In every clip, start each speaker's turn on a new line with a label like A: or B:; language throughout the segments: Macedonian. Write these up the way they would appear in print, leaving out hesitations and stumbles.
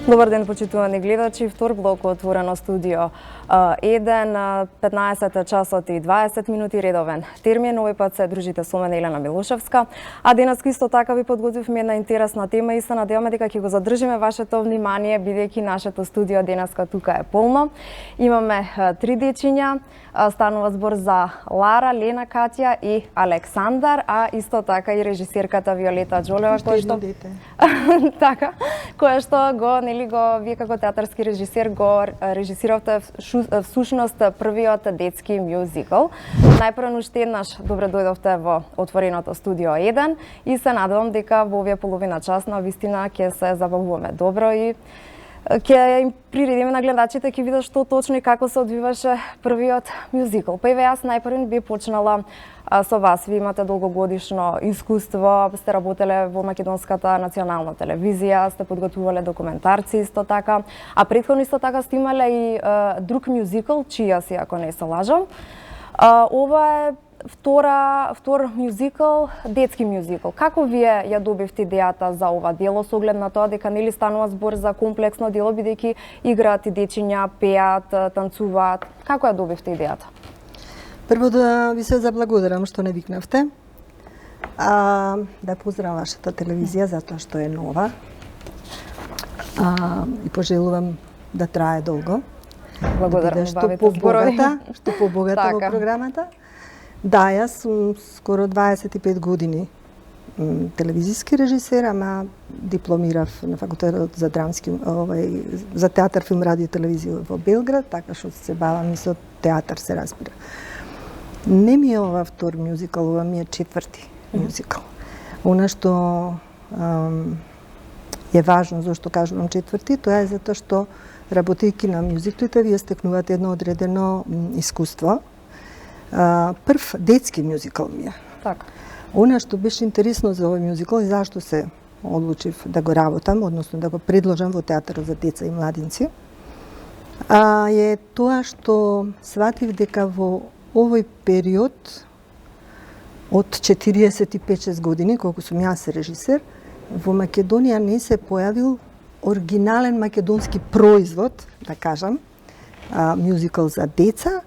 A: Добар ден, почитувани гледачи. Втор блок отворено студио 1, 15 часот и 20 минути редовен термин. Овој пат се дружите со мене Елена Милошевска. А денес исто така ви подготвивме една интересна тема и се надеваме дека ќе го задржиме вашето внимание, бидејќи нашето студио денеска тука е полно. Имаме 3 дечиња. Станува збор за Лара, Лена, Катја и Александар, а исто така и режисерката Виолета Джолева, која што така, која што вие како театарски режисер го режисиравте всушност првиот детски мюзикл. Најпрво уште еднаш добре дојдовте во отвореното студио 1 и се надевам дека во овие половина час на вистина ќе се забавуваме добро и ќе им приредиме на гледачите, ќе видат што точно и како се одвиваше првиот мюзикл. Па еве јас најпрво би почнала со вас. Ви имате долгогодишно искуство, сте работеле во Македонската национална телевизија, сте подготвувале документарци исто така, а претходно исто така сте имале и друг мюзикл, Чија си, ако не се лажам. Ова е втор мюзикл, детски мюзикл. Како вие ја добивте идејата за ова дело, со оглед на тоа дека нели станува збор за комплексно дело, бидејќи играат и дечиња, пеат, танцуваат? Како ја добивте идејата?
B: Прво да ви се заблагодарам што не викнавте. Да поздравам вашата телевизија затоа што е нова. И пожелувам да трае долго.
A: Благодарам,
B: да што побогата во програмата. Да, јас сум скоро 25 години телевизиски режисер, ама дипломирав на факултетот за драмски, за театар, филм, радио и телевизија во Белград, така што се бавам и со театар, се разбира. Не ми е ова втор мюзикл, ова ми е четврти мюзикл. Она што е важно, зашто кажувам четврти, тоа е затоа што работејќи на мюзиклите, вие стекнувате едно одредено искуство. Прв детски мюзикл ми е.
A: Така.
B: Она што беше интересно за овој мюзикл и зашто се одлучив да го работам, односно да го предложам во театарот за деца и младинци, е тоа што сватив дека во овој период од 45-6 години, колку сум јас режисер, во Македонија не се појавил оригинален македонски производ, да кажам, мюзикл за деца,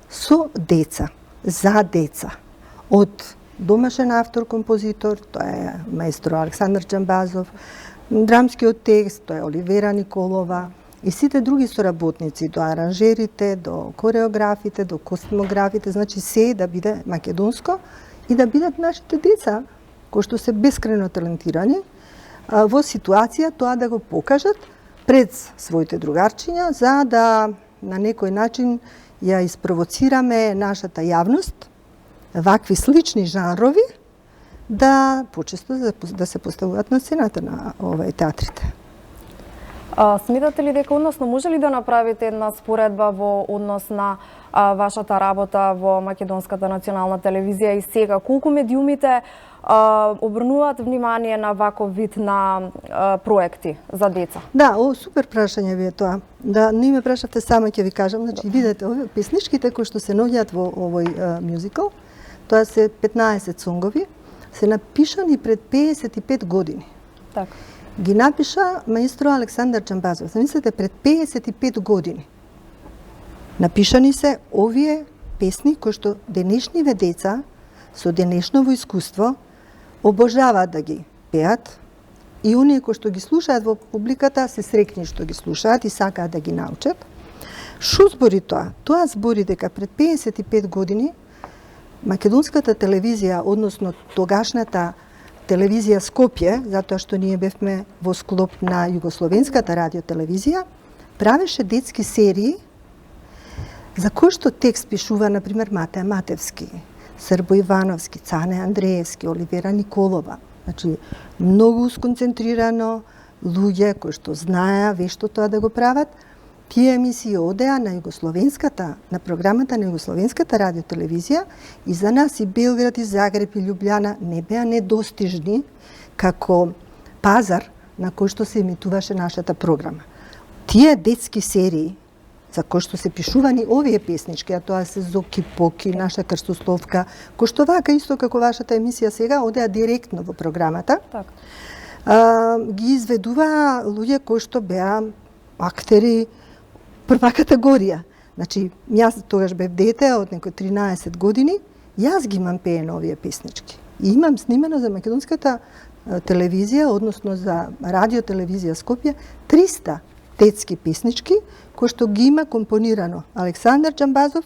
B: со деца, за деца. Од домашен автор, композитор, тоа е маестро Александар Джамбазов, драмскиот текст, тоа е Оливера Николова, и сите други соработници, до аранжерите, до кореографите, до костимографите, значи се да биде македонско и да бидат нашите деца, кои што се бескрајно талентирани, во ситуација тоа да го покажат пред своите другарчиња, за да на некој начин ја испровоцираме нашата јавност, вакви слични жанрови, да почесто да се поставуваат на сцената на овој театрите.
A: Сметате ли дека, односно, може ли да направите една споредба во однос на вашата работа во Македонската национална телевизија и сега? Колку медиумите обрнуваат внимание на ваков вид на проекти за деца?
B: Да, супер прашање ви е тоа. Да, не ме прашавте, сама ќе ви кажам. Значи, видете, овие песничките кои што се наоѓаат во овој мюзикл, тоа се 15 сонгови, се напишани пред 55 години.
A: Така.
B: Ги напиша маестро Александар Джамбазов. Замислете, пред 55 години напишани се овие песни кои што денешниве деца со денешново искуство обожаваат да ги пеат и оние кои што ги слушаат во публиката се среќни што ги слушаат и сакаат да ги научат. Што збори тоа? Тоа збори дека пред 55 години Македонската телевизија, односно тогашната телевизија Скопје, затоа што ние бевме во склоп на Југословенската радиотелевизија, правеше детски серии за кои што текст пишува, например, Матеја Матевски, Србо Ивановски, Цане Андреевски, Оливера Николова. Значи, многу сконцентрирано, луѓе кои што знаеа вешто тоа да го прават. Тие емисии одеа на Југословенската, на програмата на Југословенската радиотелевизија и за нас и Белград, и Загреб, и Љубљана не беа недостижни како пазар на кој што се емитуваше нашата програма. Тие детски серии за кои што се пишувани овие песнички, а тоа се Зоки Поки, Наша крстословка, кои што вака исто како вашата емисија сега одеа директно во програмата.
A: Так.
B: ги изведуваа луѓе кои што беа актери прва категорија. Значи, јас тогаш бев дете од некои 13 години, јас ги имам пеено овие песнички. И имам снимено за македонската телевизија, односно за радио телевизија Скопје, 300 детски песнички кои што ги има компонирано Александар Џамбазов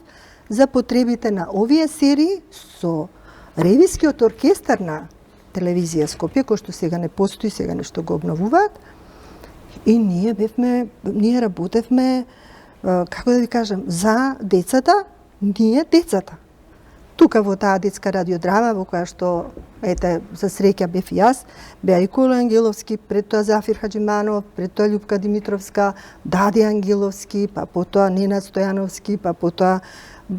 B: за потребите на овие серии со ревискиот оркестар на телевизија Скопје, кој што сега не постои, сега нешто го обновуваат. И ние работевме, како да ви кажам, за децата, ние децата. Тука во таа детска радиодрама, во која што, ете, за среќа бев и јас, беа и Коло Ангеловски, пред тоа Зафир Хаџиманов, пред тоа Љупка Димитровска, Дади Ангеловски, па потоа Ненад Стојановски, па потоа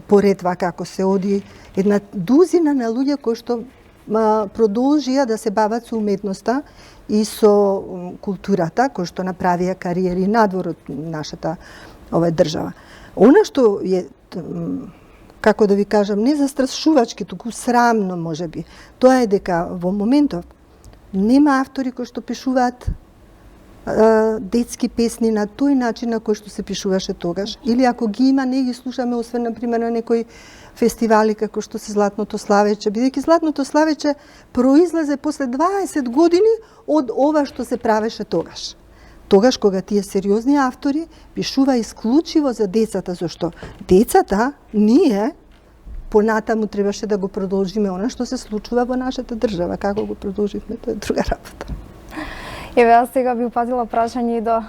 B: поредва како се оди, една дузина на луѓе кои што продолжија да се бават со уметноста и со културата, кои што направија кариери надвор од нашата држава. Она што е, како да ви кажам, не застрашувачки, туку срамно можеби, тоа е дека во моментов нема автори кои што пишуваат детски песни на тој начин на кој што се пишуваше тогаш. Или ако ги има, не ги слушаме, освен, например, на некои фестивали како што се Златното славече, бидејќи Златното славече произлезе после 20 години од ова што се правеше тогаш. Тогаш кога тие сериозни автори пишува исклучиво за децата, зашто децата, ние, понатаму требаше да го продолжиме она што се случува во нашата држава. Како го продолживме, тоа е друга работа.
A: Еве, аз сега би упатила прашање и до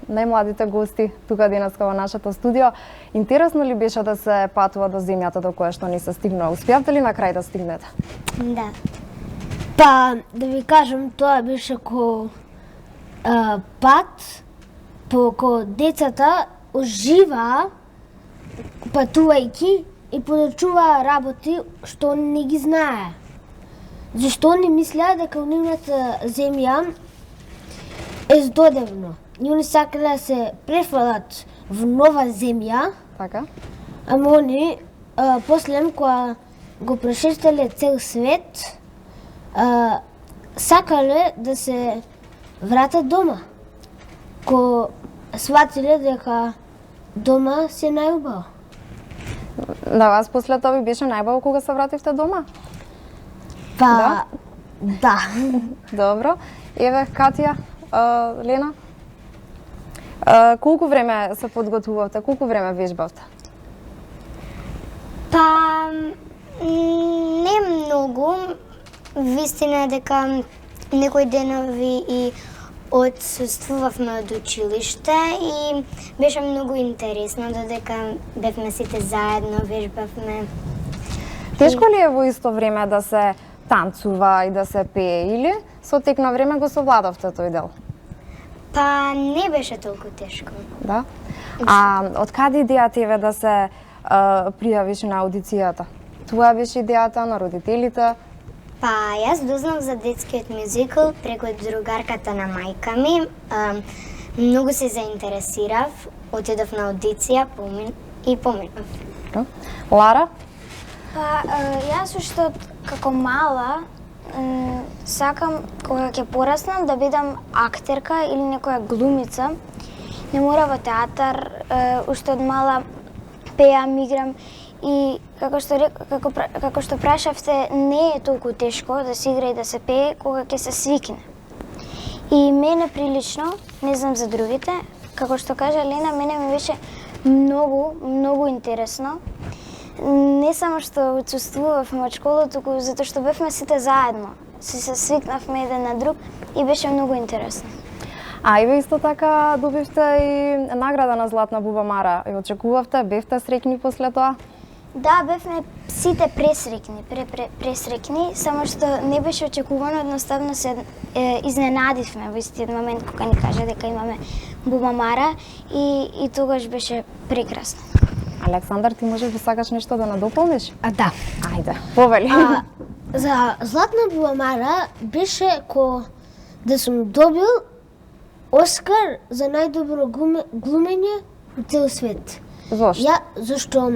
A: најмладите гости тука денеска во нашето студио. Интересно ли беше да се патува до земјата до која што ни се стигнува? Успеавте ли на крај да стигнете?
C: Да. Па, да ви кажам, тоа беше пат по кој децата оживаа патувајќи и подучуваа работи што не ги знае. Зашто они мислеа дека нивната земја е здодевно. И они сакале да се префрлат во нова земја.
A: Така?
C: Ама они, после кога го прошештале цел свет, сакале да се вратат дома. Ко сватиле дека дома се најубаво.
A: На вас после тоа ви беше најбаво кога се вративте дома?
C: Па, да.
A: Добро. Еве, Катја, Лена, колку време се подготвувавте, колку време вежбавте?
D: Па, не многу. Вистина е дека некои денови и отсуствувавме од училиште и беше многу интересно, додека бевме сите заедно, вежбавме.
A: Тешко ли е во исто време да се танцува и да се пее, или со тек на време го совладавте тој дел?
D: Па не беше толку тешко.
A: Да? А од каде идејата еве да се пријавиш на аудицијата? Тоа беше идејата на родителите?
D: Па јас дознав за детскиот мюзикл преку другарката на мајка ми. Многу се заинтересирав, отидов на аудиција и поминав.
A: Лара?
E: Па, јас уште како мала сакам кога ќе пораснам да бидам актерка или некоја глумица. Не мора во театар, уште од мала пеам, играм и како што прашавте, не е толку тешко да се игра и да се пее кога ќе се свикне. И мене прилично, не знам за другите, како што кажа Лена, мене ми беше многу интересно. Не само што отсуствувавме од школа, туку затоа што бевме сите заедно. Се свикнавме еден на друг и беше многу интересно.
A: А и ве исто така добивте и награда на Златна буба Мара. И очекувавте, бевте среќни после тоа?
E: Да, бевме сите пресреќни, само што не беше очекувано, едноставно се изненадивме во истиот момент кога ни кажа дека имаме буба Мара и тогаш беше прекрасно.
A: Александар, ти можеш да сакаш нешто да надополниш?
C: Да.
A: Ајде, повели.
C: За Златна буба Мара беше да сум добил Оскар за најдобро глумење во цел свет.
A: Зошто?
C: Зашто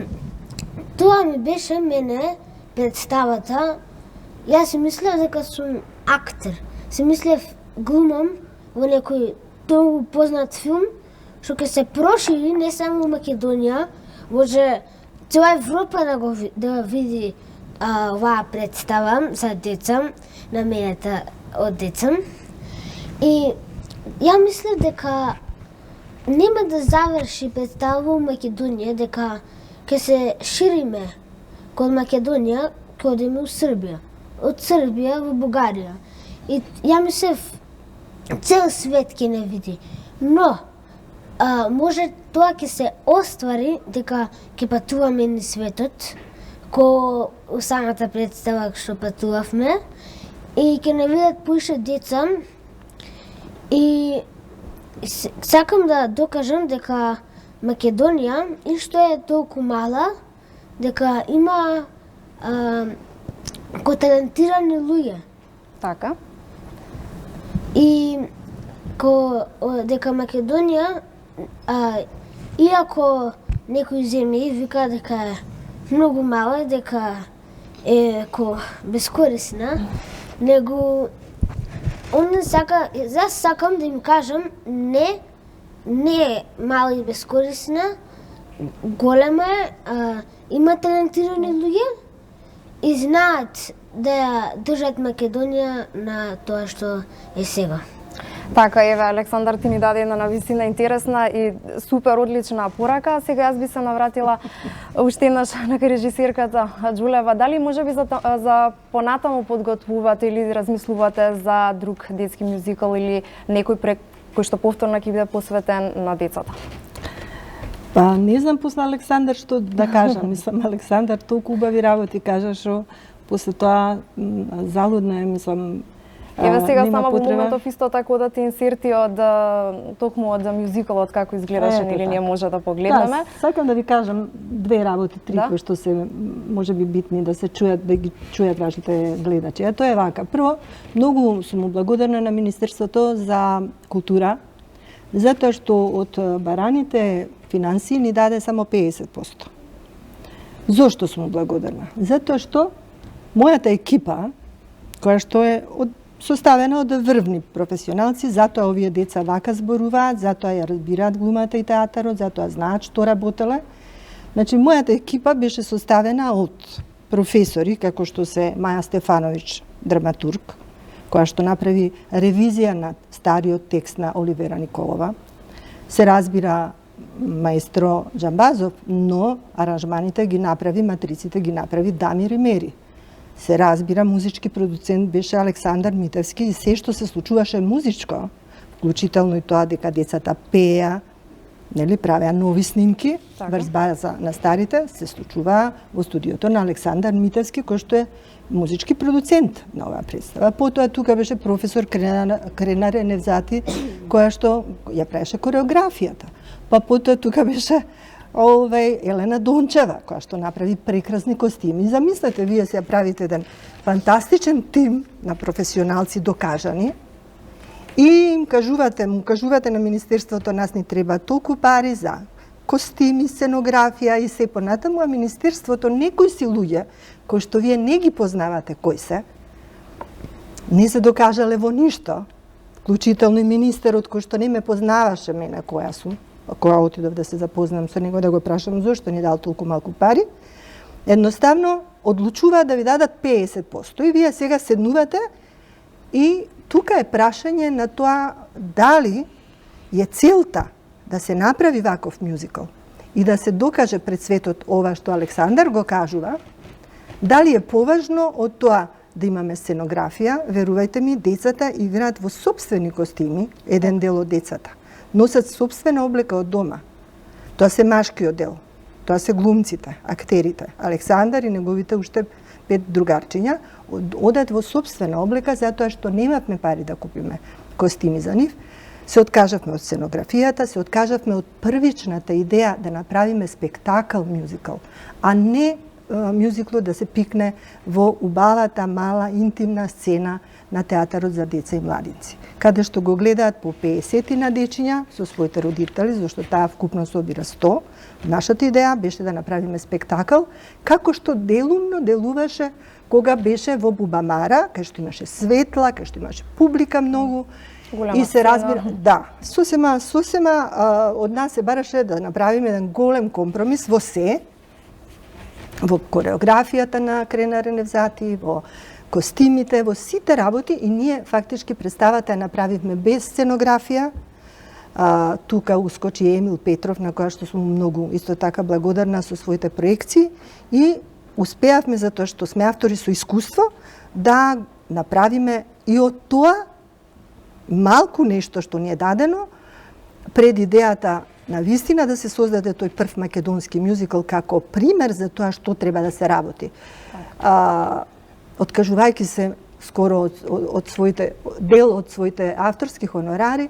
C: тоа ми беше мене представата. Јас си мислев дека сум актер. Си мислев глумам во некој многу познат филм, што ќе се прошири не само во Македонија, може цела Европа да види оваа представа за деца, наменета од деца. И ја мислам дека нема да заврши представа во Македонија, дека ќе се шириме код Македонија, ќе одиме у Србија, од Србија во Бугарија. И ја мислев цел свет ќе не види. Но може тоа ќе се оствари дека ќе патуваме низ светот, ко самата представа што патувавме, и ќе не видат поише деца. И сакам да докажам дека Македонија, и што е толку мала, дека има талентирани луѓе.
A: Така.
C: И дека Македонија, иако некои земји вика дека е многу мала, дека е бескорисна, него јас сакам да им кажам не е мала и бескорисна, голема е, има талентирани луѓе и знаат да ја држат Македонија на тоа што е сега.
A: Така, еве, Александар, ти ни даде една навистина интересна и супер одлична порака. Сега јас би се навратила уште еднаш на режисерката Џулева. Дали можеби за понатаму подготвувате или размислувате за друг детски мюзикал или некој проект кој што повторно ќе биде посветен на децата?
B: Па не знам после Александар што да кажам. Мислам, Александар толку убави работи кажа што после тоа залудна е, мислам.
A: Еве сега само во моментов исто така да ти инсерти од токму од мюзикалот како изгледаше или ние може да погледнеме.
B: Да, сакам да ви кажам две работи, три кои што се можеби битни да се чујат, да ги чујат вашите гледачи. А тоа е вака. Прво, многу сум благодарна на Министерството за култура, затоа што од бараните финансии ни даде само 50%. Зошто сум благодарна? Затоа што мојата екипа, која што е составена од врвни професионалци, затоа овие деца вака зборуваат, затоа ја разбираат глумата и театарот, затоа знаат што работеле. Значи, мојата екипа беше составена од професори, како што се Маја Стефановиќ, драматург, која што направи ревизија на стариот текст на Оливера Николова. Се разбира маестро Џамбазов, но аранжманите ги направи, матриците ги направи Дамир и Мери. Се разбира, музички продуцент беше Александар Митевски и се што се случуваше музичко, вклучително и тоа дека децата пееа, нели, правеа нови снимки, врз база на старите, се случува во студиото на Александар Митевски, кој што е музички продуцент на оваа представа. Потоа тука беше професор Кренаре Невзати, која што ја правеше кореографијата. Па потоа тука беше Елена Дончева, која што направи прекрасни костими. Замислете, вие се правите еден фантастичен тим на професионалци докажани и му кажувате на Министерството, нас ни треба толку пари за костими, сценографија и се понатаму, а Министерството некои си луѓе, кои што вие не ги познавате кои се, не се докажале во ништо, вклучително и министерот кој што не ме познаваше мене која сум, која отидов да се запознам со него, да го прашам зошто ни дал толку малку пари, едноставно одлучуваат да ви дадат 50%. И вие сега седнувате и тука е прашање на тоа дали е целта да се направи ваков мюзикал и да се докаже пред светот ова што Александар го кажува, дали е поважно од тоа да имаме сценографија. Верувајте ми, децата играат во сопствени костими, еден дел од децата. Носат собствена облека од дома. Тоа се машкиот дел. Тоа се глумците, актерите. Александар и неговите уште 5 другарчиња одат во собствена облека затоа што немавме пари да купиме костими за нив. Се откажавме од сценографијата, се откажавме од првичната идеја да направиме спектакл мюзикал, а не мюзиклот да се пикне во убавата, мала, интимна сцена на театарот за деца и младинци, каде што го гледаат по 50 на дечиња со своите родители, зашто таа вкупно собира 100. Нашата идеја беше да направиме спектакл, како што делумно делуваше кога беше во Бубамара, кај што имаше светла, кај што имаше публика многу.
A: Голема
B: и се
A: сцена.
B: разбира, да, сосема од нас се бараше да направиме еден голем компромис во се, во кореографијата на Кренар Невзати, во костимите, во сите работи, и ние фактички представата ја направивме без сценографија. Тука ускочи Емил Петров, на која што сум многу исто така благодарна со своите проекции, и успеавме, затоа што сме автори со искуство, да направиме и од тоа малку нешто што ни е дадено пред идејата на вистина да се создаде тој прв македонски мюзикл како пример за тоа што треба да се работи. Откажувајќи се скоро од своите дел од своите авторски хонорари,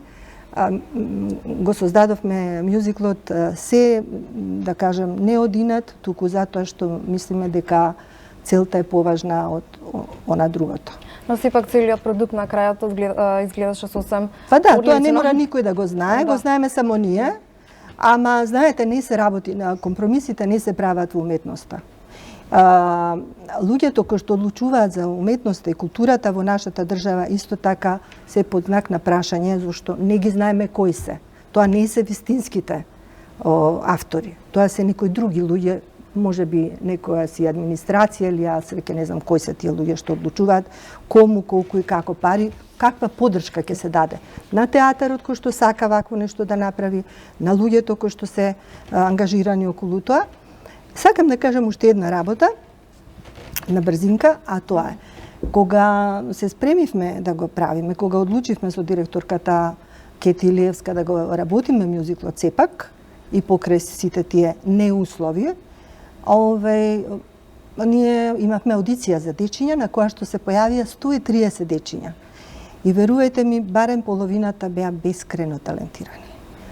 B: го создадовме мюзиклот се, да кажем, не одинат, туку затоа што мислиме дека целта е поважна од она другото.
A: Но сепак целиот продукт на крајот изгледаше сосем
B: Па да, тоа не
A: одлично.
B: мора никој да го знае,
A: Да.
B: го знаеме само ние, ама знаете, не се работи, на компромисите не се прават во уметноста. Луѓето кои што одлучуваат за уметноста и културата во нашата држава исто така се под знак на прашање, зашто не ги знаеме кои се. Тоа не се вистинските автори, тоа се некои други луѓе, може би некоја си администрација или јас веќе не знам кои се тие луѓе што одлучуваат кому, колку и како пари, каква поддршка ќе се даде на театарот кој што сака вакво нешто да направи, на луѓето кои што се ангажирани околу тоа. Сакам да кажам уште една работа на брзинка, а тоа е кога се спремивме да го правиме, кога одлучивме со директорката Кети Илиевска да го работиме мюзиклот сепак и покрај сите тие неуслови, ние имавме аудиција за дечиња на која што се појавија 130 дечиња. И верувајте ми, барем половината беа бескрено талентирани.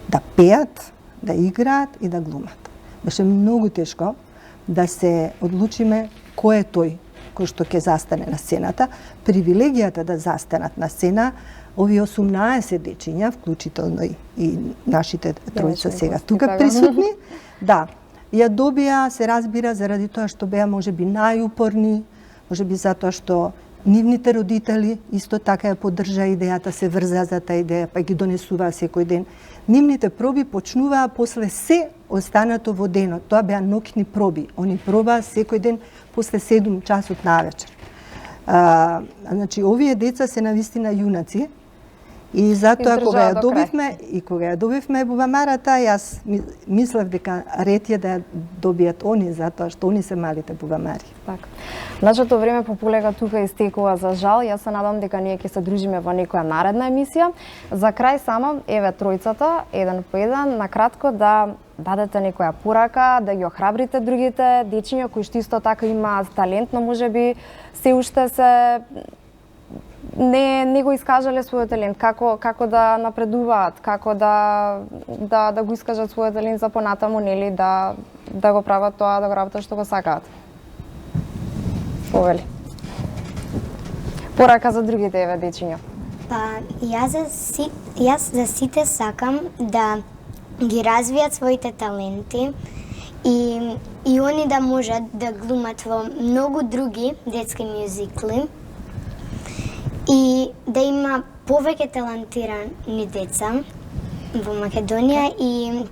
B: Да пеат, да играат и да глумат. Беше многу тешко да се одлучиме кој е тој кој што ќе застане на сцената. Привилегијата да застанат на сцена овие 18 дечиња, вклучително и нашите тројца сега тука присутни, да, ја добија, се разбира, заради тоа што беа можеби најупорни, можеби затоа што нивните родители исто така ја поддржаа идејата, се врзаа за таа идеја, па ги донесуваа секој ден. Нивните проби почнуваа после се останато во денот. Тоа беа ноќни проби. Они пробаа секој ден после 7 часот навечер. Значи, овие деца се навистина јунаци, и затоа кога ја добивме и кога ја добивме бубамарата, јас мислев дека ред е да ја добијат они, затоа што они се малите бубамари.
A: Така. Нашето време по полека тука истекува, за жал. Јас се надам дека ние ќе се дружиме во некоја наредна емисија. За крај само, еве тројцата, еден по еден, на кратко да дадете некоја порака, да ги охрабрите другите дечиња кои што исто така имаат талент, но можеби се уште се не го искажале својот талент, како да напредуваат, како да го искажат својот талент за понатаму, нели, да го прават тоа, да го работат што го сакаат. Повели. Порака за другите еве дечиња.
D: Па, јас за сите сакам да ги развијат своите таленти и они да можат да глумат во многу други детски мюзикли и да има повеќе талентирани деца во Македонија и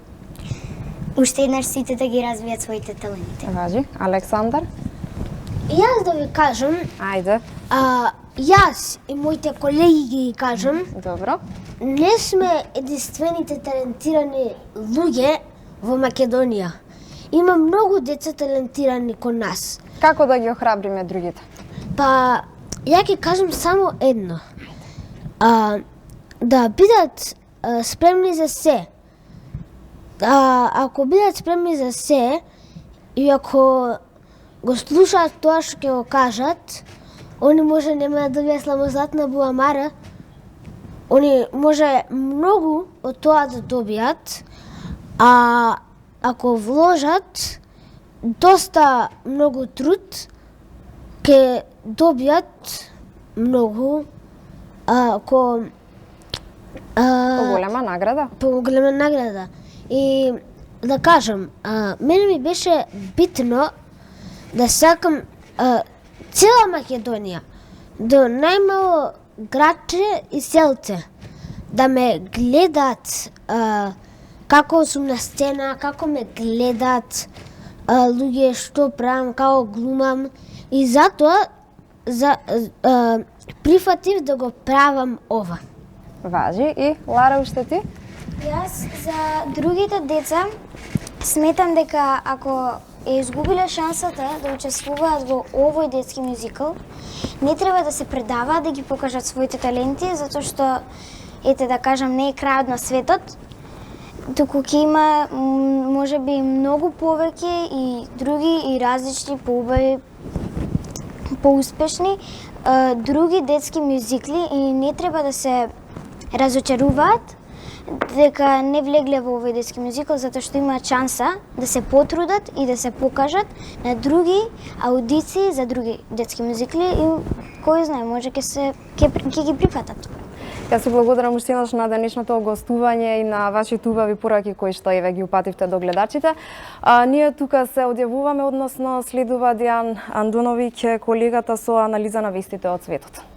D: уште еднаш сите да ги развијат своите таленти.
A: Важи. Александар?
C: Јас да ви кажам,
A: Ајде.
C: јас и моите колеги ги кажам,
A: Добро.
C: не сме единствените талентирани луѓе во Македонија. Има многу деца талентирани кон нас.
A: Како да ги охрабриме другите?
C: Па, ја ќе кажам само едно. Да бидат спремни за се. Ако бидат спремни за се и ако го слушаат тоа што ќе го кажат, они може нема да добијат сламозлатна бубамара, они може многу од тоа да добијат, а ако вложат доста многу труд ќе добијат многу
A: Поголема награда?
C: поголема награда. И да кажам, мене ми беше битно да сакам цела Македонија, до најмало градче и селце, да ме гледат како сум на сцена, како ме гледат луѓе што правам, како глумам, и затоа прифатив да го правам ова.
A: Важи. И Лара, уште ти?
E: Јас за другите деца сметам дека ако е изгубиле шансата да учествуваат во овој детски мюзикл, не треба да се предаваат да ги покажат своите таленти, затоа што, ете да кажам, не е крајот на светот, туку ќе има можеби многу повеќе и други и различни поубави, поуспешни други детски мюзикли и не треба да се разочаруваат дека не влегле во овој детски мюзикл, затоа што имаат шанса да се потрудат и да се покажат на други аудиции за други детски мюзикли и кој знае, може ќе ги прифатат.
A: Јас се благодарам уште еднаш на денешното гостување и на вашите убави пораки кои што еве ги упативте до гледачите. Ние тука се одјавуваме, односно следува Дејан Андоновиќ, колегата со анализа на вестите од светот.